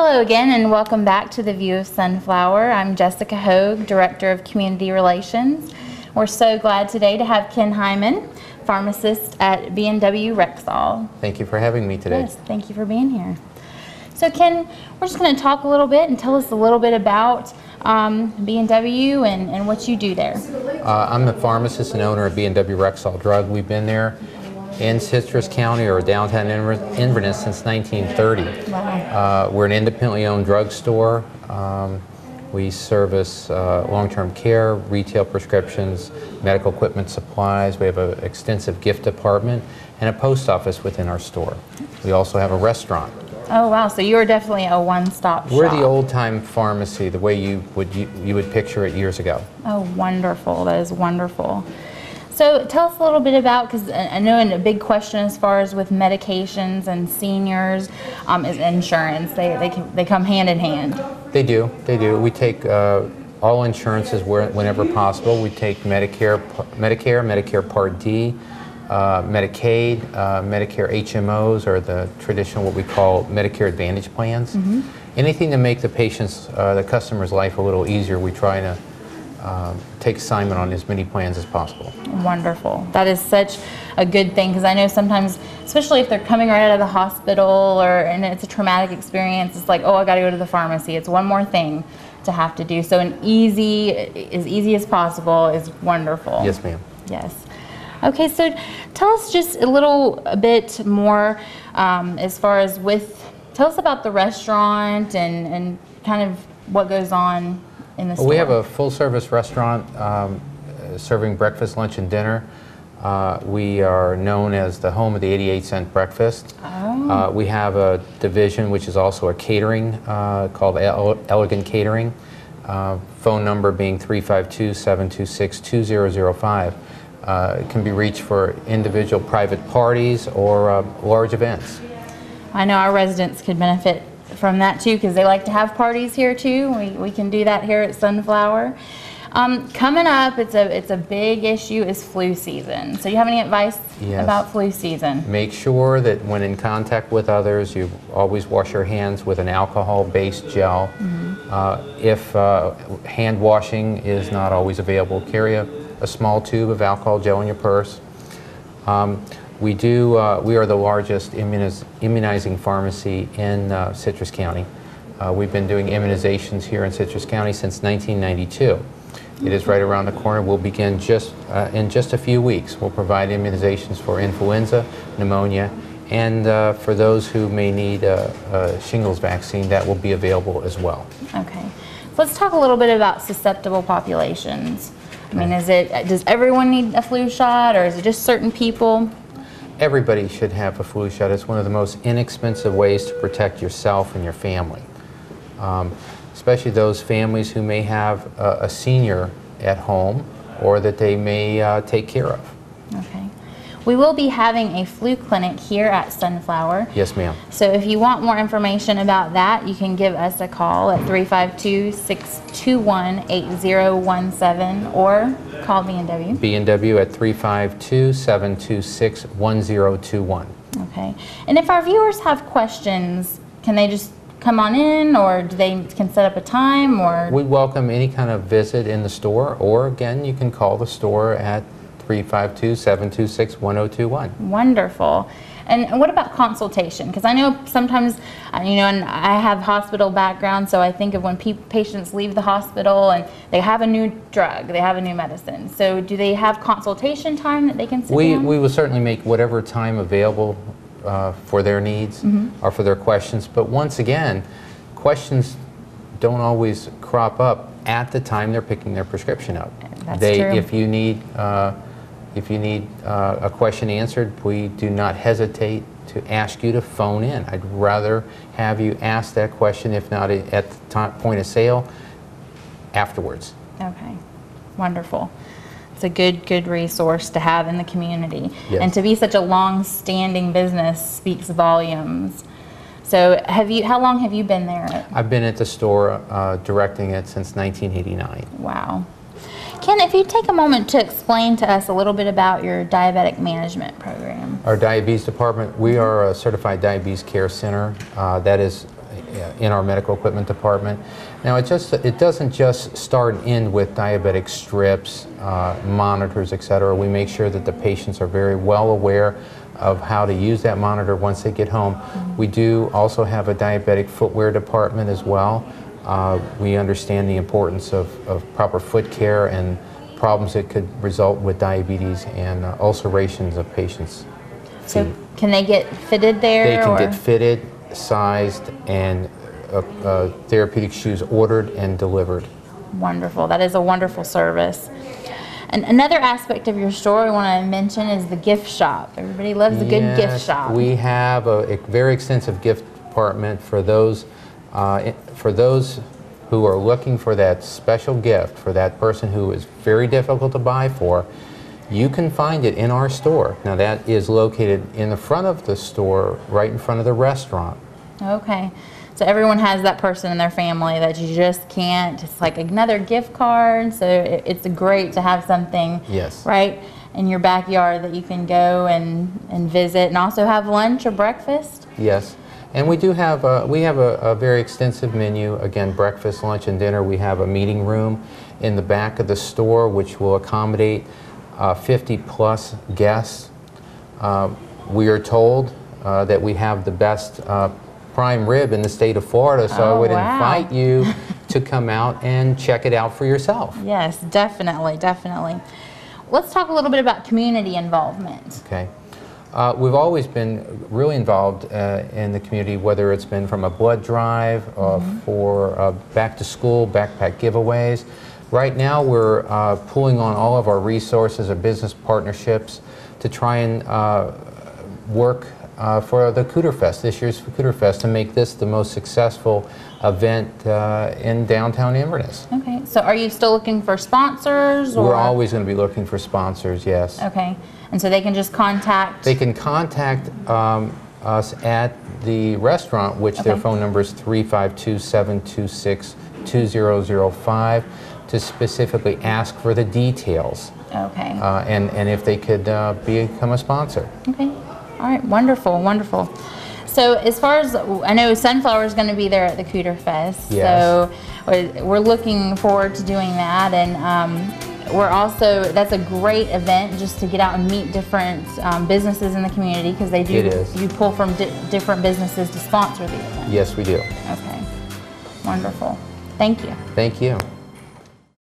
Hello again and welcome back to The View of Sunflower. I'm Jessica Hogue, Director of Community Relations. We're so glad today to have Ken Hyman, pharmacist at B&W Rexall. Thank you for having me today. Yes, thank you for being here. So Ken, we're just going to talk a little bit and tell us a little bit about B&W and what you do there. I'm the pharmacist and owner of B&W Rexall Drug. We've been there in Citrus County or downtown Inverness since 1930. Wow. We're an independently owned drugstore. We service long-term care, retail prescriptions, medical equipment supplies. We have an extensive gift department and a post office within our store. We also have a restaurant. Oh wow, so you're definitely a one-stop shop. We're the old-time pharmacy, the way you would picture it years ago. Oh, wonderful. That is wonderful. So tell us a little bit about, because I know a big question as far as with medications and seniors is insurance. They come hand in hand. They do. We take all insurances whenever possible. We take Medicare, Medicare Part D, Medicaid, Medicare HMOs, or the traditional what we call Medicare Advantage plans. Mm-hmm. Anything to make the patient's, the customer's life a little easier, we try to take assignment on as many plans as possible. Wonderful. That is such a good thing, because I know sometimes, especially if they're coming right out of the hospital and it's a traumatic experience, it's like, oh, I got to go to the pharmacy. It's one more thing to have to do. So as easy as possible is wonderful. Yes, ma'am. Yes. Okay, so tell us just a bit more as far as tell us about the restaurant and kind of what goes on in the store. We have a full-service restaurant serving breakfast, lunch, and dinner. We are known as the home of the 88-cent breakfast. Oh. We have a division which is also a catering called Elegant Catering. Phone number being 352-726-2005. It can be reached for individual private parties or large events. I know our residents could benefit from that too, because they like to have parties here too. We can do that here at Sunflower. Coming up, it's a big issue, is flu season. So you have any advice about flu season? Make sure that when in contact with others, you always wash your hands with an alcohol-based gel. Mm-hmm. If hand washing is not always available, carry a small tube of alcohol gel in your purse. We are the largest immunizing pharmacy in Citrus County. We've been doing immunizations here in Citrus County since 1992. It is right around the corner. We'll begin in just a few weeks. We'll provide immunizations for influenza, pneumonia, and for those who may need a shingles vaccine, that will be available as well. Okay. So let's talk a little bit about susceptible populations. I mean, does everyone need a flu shot, or is it just certain people? Everybody should have a flu shot. It's one of the most inexpensive ways to protect yourself and your family, especially those families who may have a senior at home or that they may take care of. Okay. We will be having a flu clinic here at Sunflower. Yes, ma'am. So if you want more information about that, you can give us a call at 352-621-8017 or call B&W. B&W at 352-726-1021. Okay. And if our viewers have questions, can they just come on in, or can set up a time? Or We welcome any kind of visit in the store, or again, you can call the store at 352-726-1021. Wonderful. And what about consultation? Because I know sometimes, and I have hospital background, so I think of when patients leave the hospital and they have a new drug, they have a new medicine. So do they have consultation time that they can sit down? We will certainly make whatever time available for their needs or for their questions. But once again, questions don't always crop up at the time they're picking their prescription up. That's true. If you need a question answered, we do not hesitate to ask you to phone in. I'd rather have you ask that question, if not at the point of sale, afterwards. Okay, wonderful. It's a good resource to have in the community. Yes. And to be such a long-standing business speaks volumes. So how long have you been there? I've been at the store directing it since 1989. Wow. Ken, if you take a moment to explain to us a little bit about your diabetic management program. Our diabetes department, we are a certified diabetes care center that is in our medical equipment department. Now it doesn't just start and end with diabetic strips, monitors, etc. We make sure that the patients are very well aware of how to use that monitor once they get home. We do also have a diabetic footwear department as well. We understand the importance of proper foot care and problems that could result with diabetes and ulcerations of patients' feet. So can they get fitted there? They can get fitted, sized, and therapeutic shoes ordered and delivered. Wonderful. That is a wonderful service. And another aspect of your store I want to mention is the gift shop. Everybody loves a good gift shop. We have a very extensive gift department for those who are looking for that special gift for that person who is very difficult to buy for. You can find it in our store. Now that is located in the front of the store, right in front of the restaurant. Okay. So everyone has that person in their family that you just can't, it's like another gift card, so it's great to have something right in your backyard that you can go and visit, and also have lunch or breakfast. Yes, and we do have a very extensive menu, again, breakfast, lunch, and dinner. We have a meeting room in the back of the store which will accommodate 50+ guests. We are told that we have the best prime rib in the state of Florida, so I would invite you to come out and check it out for yourself. Yes, definitely, definitely. Let's talk a little bit about community involvement. Okay. We've always been really involved in the community, whether it's been from a blood drive for back to school, backpack giveaways. Right now we're pulling on all of our resources and business partnerships to try and work for the Cooter Fest, this year's Cooter Fest, to make this the most successful event in downtown Inverness. Okay, so are you still looking for sponsors? Or? We're always going to be looking for sponsors, yes. Okay, and so they can just contact? They can contact us at the restaurant, which their phone number is 352-726-2005, to specifically ask for the details. Okay. And if they could become a sponsor. Okay. All right, wonderful, wonderful. So as far as, I know Sunflower is going to be there at the Cooter Fest, so we're looking forward to doing that, and we're also, that's a great event just to get out and meet different businesses in the community, because they do, you pull from different businesses to sponsor the event. Yes, we do. Okay, wonderful. Thank you. Thank you.